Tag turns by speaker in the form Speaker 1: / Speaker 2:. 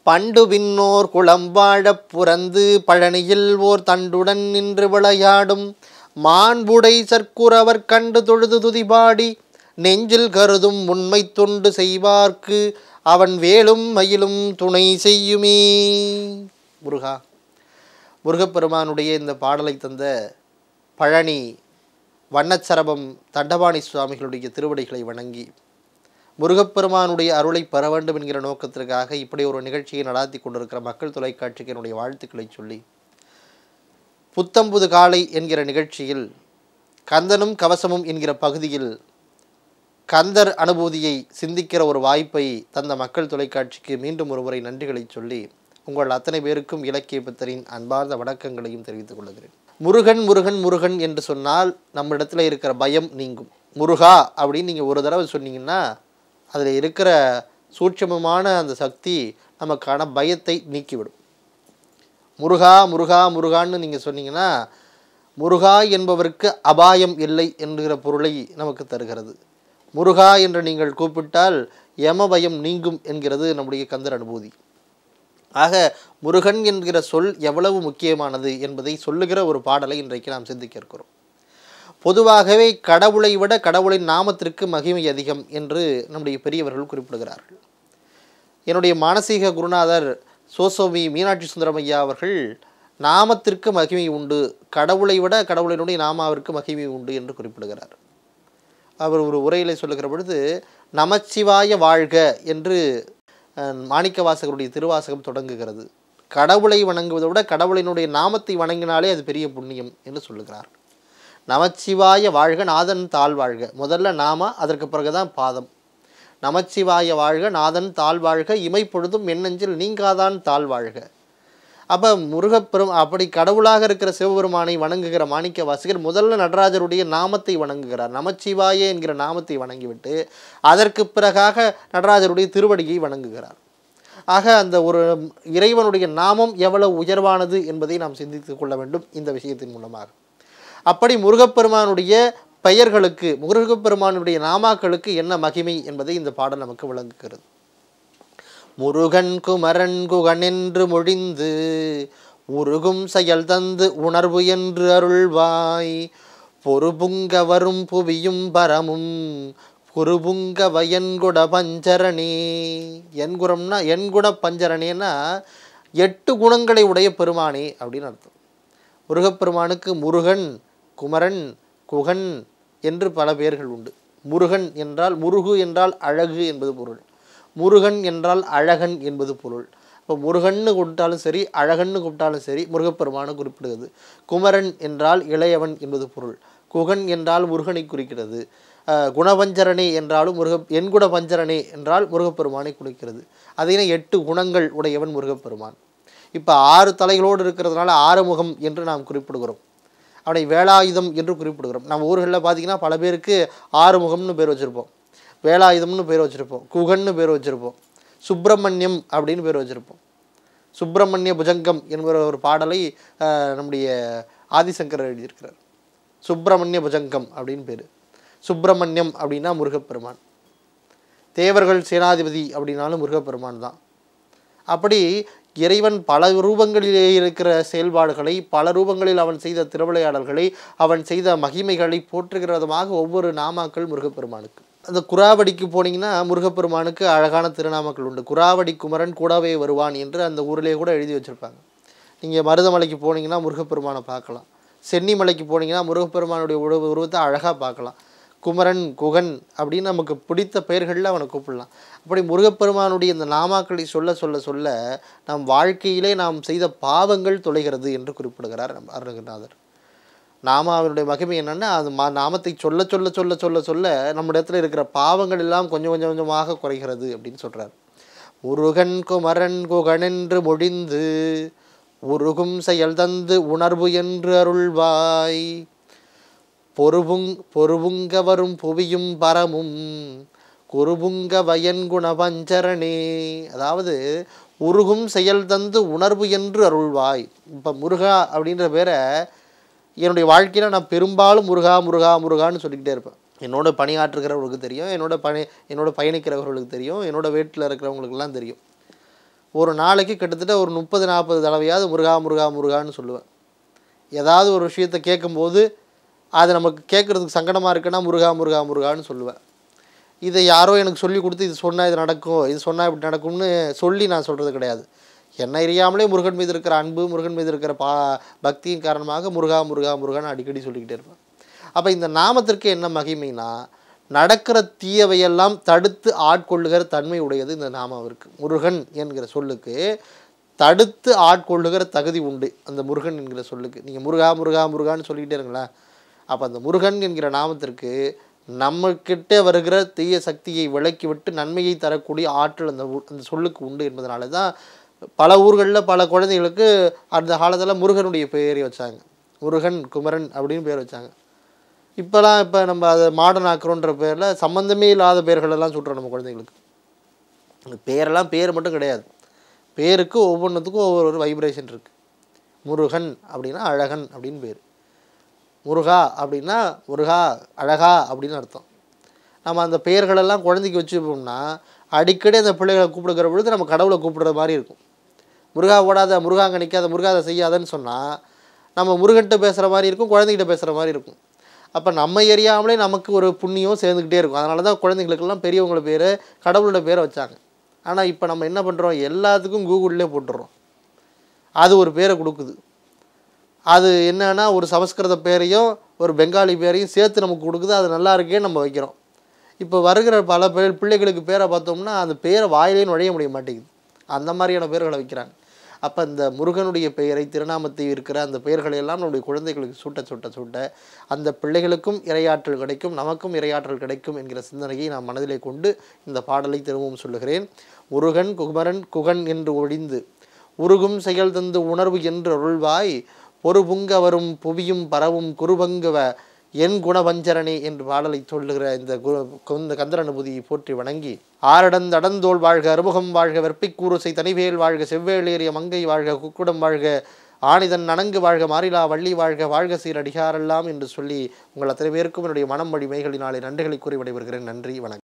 Speaker 1: பண்டு விண்ணோர் குளம்பாழப் புரந்து பழனியில் ஓர் தண்டுடன் நின்று விளையாடும் மாண்புடை சற்குரவர் கண்டு தொழுது துதிபாடி நெஞ்சில் கருதும் உண்மை தொண்டு செய்வார்க்கு அவன் வேலும் மயிலும் துணை செய்யுமே. முருகா, முருகப்பெருமானுடைய இந்த பாடலை தந்த பழனி வண்ணச்சரபம் தண்டபாணி சுவாமிகளுடைய திருவடிகளை வணங்கி முருகப்பெருமானுடைய அருளை பெற வேண்டும் என்கிற நோக்கத்திற்காக இப்படி ஒரு நிகழ்ச்சியை நடாத்தி கொண்டிருக்கிற மக்கள் தொலைக்காட்சிக்கு என்னுடைய வாழ்த்துக்களை சொல்லி, புத்தம்புது காலை என்கிற நிகழ்ச்சியில் கந்தனும் கவசமும் என்கிற பகுதியில் கந்தர் அனுபூதியை சிந்திக்கிற ஒரு வாய்ப்பை தந்த மக்கள் தொலைக்காட்சிக்கு மீண்டும் ஒருமுறை நன்றிகளை சொல்லி உங்கள் அத்தனை பேருக்கும் இலக்கிய பித்தரின் அன்பார்ந்த வணக்கங்களையும் தெரிவித்துக் கொள்கிறேன். முருகன் முருகன் முருகன் என்று சொன்னால் நம்ம இடத்துல இருக்கிற பயம் நீங்கும். முருகா அப்படின்னு நீங்கள் ஒரு தடவை சொன்னீங்கன்னா அதில் இருக்கிற சூட்சமமான அந்த சக்தி நமக்கான பயத்தை நீக்கிவிடும். முருகா முருகா முருகான்னு நீங்கள் சொன்னீங்கன்னா முருகா என்பவருக்கு அபாயம் இல்லை என்கிற பொருளை நமக்கு தருகிறது. முருகா என்று நீங்கள் கூப்பிட்டால் யம பயம் நீங்கும் என்கிறது நம்முடைய கந்தர் அனுபூதி. ஆக முருகன் என்கிற சொல் எவ்வளவு முக்கியமானது என்பதை சொல்லுகிற ஒரு பாடலை இன்றைக்கு நாம் சிந்திக்க இருக்கிறோம். பொதுவாகவே கடவுளை விட கடவுளின் நாமத்திற்கு மகிமை அதிகம் என்று நம்முடைய பெரியவர்கள் குறிப்பிடுகிறார்கள். என்னுடைய மானசீக குருநாதர் சோசோமி மீனாட்சி சுந்தரம் ஐயா அவர்கள் நாமத்திற்கு மகிமை உண்டு, கடவுளை விட கடவுளினுடைய நாமாவிற்கு மகிமை உண்டு என்று குறிப்பிடுகிறார். அவர் ஒரு உரையிலே சொல்லுகிற பொழுது நமச்சிவாய வாழ்க என்று மாணிக்கவாசகருடைய திருவாசகம் தொடங்குகிறது. கடவுளை வணங்குவதை விட கடவுளினுடைய நாமத்தை வணங்கினாலே அது பெரிய புண்ணியம் என்று சொல்லுகிறார். நமச்சிவாய வாழ்க நாதன் தாழ் வாழ்க, முதல்ல நாம, அதற்கு பிறகுதான் பாதம். நமச்சிவாய வாழ்க நாதன் தாழ் வாழ்க, இமைப்பொழுதும் எண்ணெஞ்சில் நீங்காதான் தாழ் வாழ்க. அப்போ அப்படி கடவுளாக இருக்கிற சிவபெருமானை வணங்குகிற மாணிக்க வாசகர் முதல்ல நடராஜருடைய நாமத்தை வணங்குகிறார். நமச்சிவாய என்கிற நாமத்தை வணங்கிவிட்டு அதற்கு பிறகாக நடராஜருடைய திருவடியை வணங்குகிறார். ஆக அந்த ஒரு இறைவனுடைய நாமம் எவ்வளவு உயர்வானது என்பதை நாம் சிந்தித்து கொள்ள வேண்டும் இந்த விஷயத்தின் மூலமாக. அப்படி முருகப்பெருமானுடைய பெயர்களுக்கு, முருகப்பெருமானுடைய நாமாக்களுக்கு என்ன மகிமை என்பதை இந்த பாடல் நமக்கு விளங்குகிறது. முருகன் குமரன் குகன் என்று மொழிந்து உருகும் செயல் தந்து உணர்வு என்று அருள்வாய் பொறுபுங்க வரும் புவியும் பரமும் குருபுங்க வயன்குட பஞ்சரணே. என்குணம்னா என்குண பஞ்சரணேன்னா 8 குணங்களை உடைய பெருமானே அப்படின்னு அர்த்தம். முருகப்பெருமானுக்கு முருகன், குமரன், குகன் என்று பல பெயர்கள் உண்டு. முருகன் என்றால் முருகு என்றால் அழகு என்பது பொருள், முருகன் என்றால் அழகன் என்பது பொருள். இப்போ முருகன்னு கூப்பிட்டாலும் சரி, அழகன்னு கூப்பிட்டாலும் சரி, முருகப்பெருமானை குறிப்பிடுகிறது. குமரன் என்றால் இளையவன் என்பது பொருள், குகன் என்றால் முருகனை குறிக்கிறது, குணபஞ்சரணே என்றாலும் என்குண பஞ்சரணே என்றால் முருகப்பெருமானை குறிக்கிறது. அதே 8 குணங்கள் உடையவன் முருகப்பெருமான். இப்போ 6 தலைகளோடு இருக்கிறதுனால ஆறுமுகம் என்று நாம் குறிப்பிடுகிறோம். அவனை வேலாயுதம் என்று குறிப்பிடுகிறோம். நம்ம ஊர்களில் பார்த்திங்கன்னா பல பேருக்கு ஆறுமுகம்னு பேர் வச்சுருப்போம், வேலாயுதம்னு பேர் வச்சுருப்போம், குகன்னு பேர் வச்சுருப்போம், சுப்பிரமணியம் அப்படின்னு பேர் வச்சுருப்போம். சுப்பிரமணிய புஜங்கம் என்கிற ஒரு பாடலை நம்முடைய ஆதிசங்கரர் எழுதியிருக்கிறார். சுப்பிரமணிய புஜங்கம் அப்படின்னு பேர். சுப்பிரமணியம் அப்படின்னா முருகப்பெருமான், தேவர்கள் சேனாதிபதி அப்படின்னாலும் முருகப்பெருமான் தான். அப்படி இறைவன் பல ரூபங்களிலே இருக்கிற செயல்பாடுகளை, பல ரூபங்களில் அவன் செய்த திருவிளையாடல்களை, அவன் செய்த மகிமைகளை போற்றுகிற விதமாக ஒவ்வொரு நாமாக்கள் முருகப்பெருமானுக்கு. அந்த குராவடிக்கு போனீங்கன்னா முருகப்பெருமானுக்கு அழகான திருநாமக்கள் உண்டு. குராவடி குமரன் கூடவே வருவான் என்று அந்த ஊரிலே கூட எழுதி வச்சுருப்பாங்க. நீங்கள் மருதமலைக்கு போனீங்கன்னா முருகப்பெருமானை பார்க்கலாம். சென்னிமலைக்கு போனீங்கன்னா முருகப்பெருமானுடைய உருவத்தை அழகாக பார்க்கலாம். குமரன், குகன் அப்படின்னு நமக்கு பிடித்த பெயர்களில் அவனை கூப்பிடலாம். அப்படி முருகப்பெருமானுடைய இந்த நாமாக்களை சொல்ல சொல்ல சொல்ல நம் வாழ்க்கையிலே நாம் செய்த பாவங்கள் தொலைகிறது என்று குறிப்பிடுகிறார் நம் அருணகிரிநாதர். நாமாவினுடைய மகிமை என்னென்னா, அது நாமத்தை சொல்ல சொல்ல சொல்ல சொல்ல சொல்ல நம்ம இடத்துல இருக்கிற பாவங்கள் எல்லாம் கொஞ்சம் கொஞ்சம் கொஞ்சமாக குறைகிறது அப்படின்னு சொல்கிறார். முருகன் குமரன் குகனென்று மொழிந்து உருகும் செயல் தந்து உணர்வு என்று அருள்வாய் பொறுபுங்க வரும் புவியும் பரமும் குருபுங்க வயன்குண பஞ்சரணே. அதாவது உருகும் செயல் தந்து உணர்வு என்று அருள்வாய். இப்போ முருகா அப்படின்ற பேரை என்னுடைய வாழ்க்கையில் நான் பெரும்பாலும் முருகா முருகா முருகான்னு சொல்லிக்கிட்டே இருப்பேன். என்னோட பணியாற்றுகிறவர்களுக்கு தெரியும், என்னோட பயணிக்கிறவர்களுக்கு தெரியும், என்னோட வீட்டில் இருக்கிறவங்களுக்கெல்லாம் தெரியும். ஒரு நாளைக்கு கிட்டத்தட்ட ஒரு 30-40 தடவையாவது முருகா முருகா முருகான்னு சொல்லுவேன். ஏதாவது ஒரு விஷயத்தை கேட்கும்போது அது நமக்கு கேட்குறதுக்கு சங்கடமாக இருக்குன்னா முருகா முருகா முருகான்னு சொல்லுவேன். இதை யாரோ எனக்கு சொல்லி கொடுத்து இது சொன்னால் இது நடக்கும், இது சொன்னால் இப்படி நடக்கும்னு சொல்லி நான் சொல்கிறது கிடையாது. என்னை அறியாமலே முருகன் மீது இருக்கிற அன்பு, முருகன் மீது இருக்கிற பக்தியின் காரணமாக முருகா முருகா முருகான்னு அடிக்கடி சொல்லிக்கிட்டே இருப்பேன். அப்போ இந்த நாமத்திற்கு என்ன மகிமைனா, நடக்கிற தீயவையெல்லாம் தடுத்து ஆட்கொள்ளுகிற தன்மை உடையது இந்த நாமாவிற்கு. முருகன் என்கிற சொல்லுக்கு தடுத்து ஆட்கொள்ளுகிற தகுதி உண்டு அந்த முருகன் என்கிற சொல்லுக்கு. நீங்கள் முருகா முருகா முருகான்னு சொல்லிக்கிட்டே இருங்களேன். அப்போ அந்த முருகன் என்கிற நாமத்திற்கு நம்மக்கிட்ட வருகிற தீய சக்தியை விலக்கிவிட்டு நன்மையை தரக்கூடிய ஆற்றல் அந்த சொல்லுக்கு உண்டு என்பதனால தான் பல ஊர்களில் பல குழந்தைகளுக்கு அந்த காலத்தில் முருகனுடைய பெயரை வச்சாங்க. முருகன், குமரன் அப்படின்னு பேர் வச்சாங்க. இப்போ நம்ம அதை மாடர்ன் ஆக்குறோன்ற பேரில் சம்மந்தமே இல்லாத பெயர்களெல்லாம் சுட்டுறோம் நம்ம குழந்தைங்களுக்கு. பேரெல்லாம் பேர் மட்டும் கிடையாது, பேருக்கு ஒவ்வொன்றுத்துக்கும் ஒவ்வொரு வைப்ரேஷன் இருக்குது. முருகன் அப்படின்னா அழகன் அப்படின்னு பேர். முருகா அப்படின்னா முருகா அழகா அப்படின்னு அர்த்தம். நம்ம அந்த பெயர்களெல்லாம் குழந்தைக்கு வச்சுப்போம்னா அடிக்கடி அந்த பிள்ளைகளை கூப்பிடுகிற பொழுது நம்ம கடவுளை கூப்பிடுற மாதிரி இருக்கும். முருகா ஓடாத, முருகா அங்கே நிற்காத, முருகா அதை செய்யாதன்னு சொன்னால் நம்ம முருகன்கிட்ட பேசுகிற மாதிரி இருக்கும், குழந்தைகிட்ட பேசுகிற மாதிரி இருக்கும். அப்போ நம்ம எரியாமலே நமக்கு ஒரு புண்ணியம் சேர்ந்துக்கிட்டே இருக்கும். அதனால தான் குழந்தைங்களுக்கெல்லாம் பெரியவங்கள பேர், கடவுளோட பேரை வச்சாங்க. ஆனால் இப்போ நம்ம என்ன பண்ணுறோம், எல்லாத்துக்கும் கூகுள்லேயே போட்டுடுறோம். அது ஒரு பேரை கொடுக்குது. அது என்னன்னா ஒரு சமஸ்கிருத பேரையும் ஒரு பெங்காலி பேரையும் சேர்த்து நமக்கு கொடுக்குது. அது நல்லா இருக்கே நம்ம வைக்கிறோம். இப்போ வருகிற பல பிள்ளைகளுக்கு பேரை பார்த்தோம்னா அந்த பேரை வாயிலே நுழைய முடிய மாட்டேங்குது. அந்த மாதிரியான பேர்களை வைக்கிறாங்க. அப்போ இந்த முருகனுடைய பெயரை, திருநாமத்தை இருக்கிற அந்த பெயர்களை எல்லாம் நம்முடைய குழந்தைகளுக்கு சூட்ட அந்த பிள்ளைகளுக்கும் இறையாற்றல் கிடைக்கும், நமக்கும் இறையாற்றல் கிடைக்கும் என்கிற சிந்தனையை நான் மனதிலே கொண்டு இந்த பாடலை திரும்பவும் சொல்லுகிறேன். முருகன் குமரன் குகன் என்று ஒழிந்து உருகும் செயல் தந்து உணர்வு என்று அருள்வாய் பொறுபுங்க வரும் புவியும் பரவும் குருபங்குவ என் குணவஞ்சரணி என்று பாடலை சொல்லுகிற இந்த கந்தர் அனுபூதியை போற்றி வணங்கி, ஆரடந்தடந்தோள் வாழ்க, அறுமுகம் வாழ்க, வெற்பிக்கூறுசை தனிவேல் வாழ்க, செவ்வேளேறிய மங்கை வாழ்க, குக்குடம் வாழ்க, ஆணிதன் நனங்கு வாழ்க, மாறிலா வள்ளி வாழ்க, வாழ்க சீர் அடிகாரெல்லாம் என்று சொல்லி உங்கள் அத்தனை பேருக்கும் என்னுடைய மனம் வழி மைகளினாலே நன்றிகளை கூறி விடைபெறுகிறேன். நன்றி, வணக்கம்.